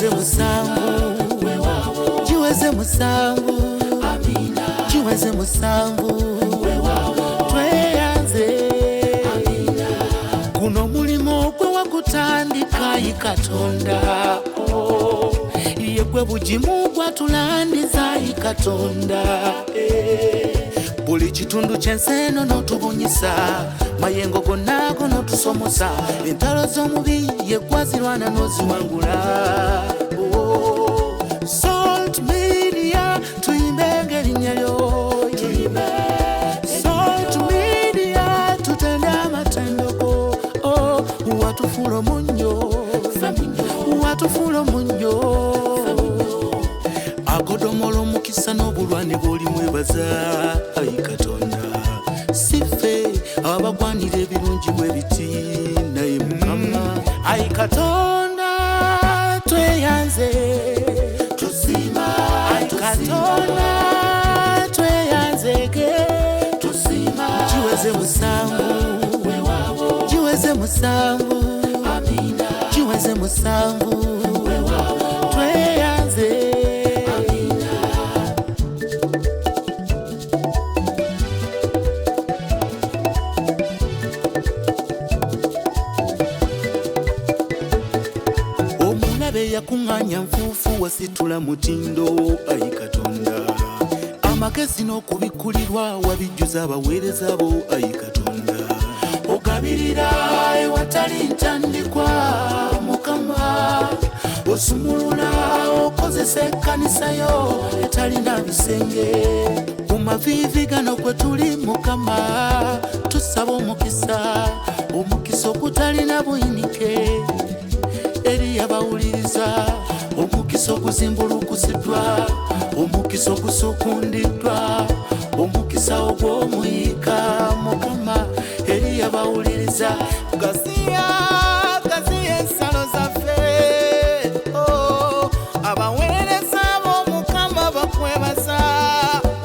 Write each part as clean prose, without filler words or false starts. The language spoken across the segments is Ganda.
Jiweze musanvu, jiweze musanvu, jiweze musanvu, tweyanze. Guno mulimo gwe wakutandika yi Katonda, ye gwe bugimu gwatulandiza yi Katonda. Buli kitundu ky'ensi eno n'otubunyisa, mayengo gonna n'otusomosa, entalo z'omubi ye gwazirwana n'oziwangula. Salt Media tuyimbe ng'erinnya lyo, Salt Media tutende amatendeko, watufuula omunnyo, watufuula omunnyo. Akodomola omukisa n'obulwane bw'oli mwebaza ayi Katonda, sife abagwanira ebirungi bwe biti naye Mukama. Ayi Katonda tweyanze, tusiima. Ayi Katonda tweyanzeke, tusiima. Jiweze musanvu, jiweze musanvu, jiweze musanvu, tweyanze. Yakuŋŋaanya nfuufu wasitula mutindo ayi Katonda, amagezi n'okubikkulirwa wabijjuza abaweereza bo ayi Katonda. Ogabirira ewatali ntandikwa Mukama, osumulula okozesa ekkanisa yo etalina bisenge. Mu maviivi gano kwe tuli Mukama, tusaba omukisa, omukisa ogutalina buyinike eri abawuliriza, omukisa oguzimbulukusiddwa, omukisa ogusukundiddwa, omukisa ogw'omuyika Mukama eri abawuliriza. Gaziya ensalo zaffe, abaweereza b'Omukama bakwebaza,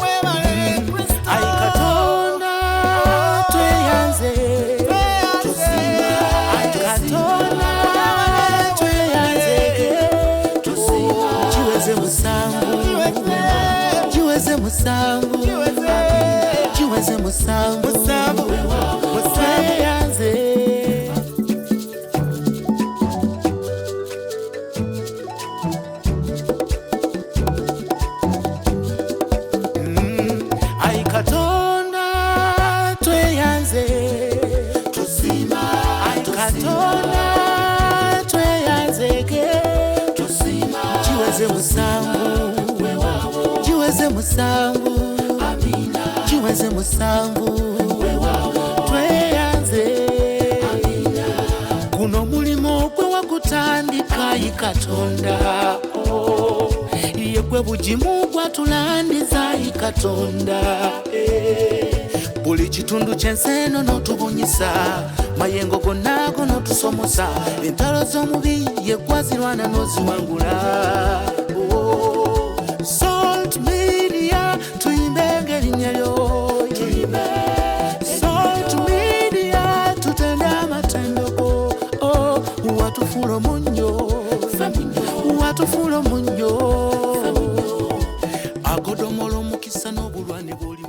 webale Kristo. Ayi Katonda tweyanze, tusiima. Ayi Katonda jiweze musanvu, jiweze musanvu, jiweze musanvu, tweyanze. Ayi Katonda tweyanze, tusiima. Ayi Katonda tweyanzeke, jiweze musanvu, jiweze musanvu, jiweze musanvu, tweyanze. Guno mulimo gwe wakutandika yi Katonda, ye gwe bugimu gwatulandiza yi Katonda. Buli kitundu ky'ensi eno n'otubunyisa, mayengo gonna n'otusomosa, entalo z'omubi ye gwazirwana n'oziwangula. Salt Media tuyimbe ng'erinnya lyo, Salt Media tutende amatendeko, watufuula omunnyo, watufuula omunnyo. Akodomola omukisa n'obulwane bw'oli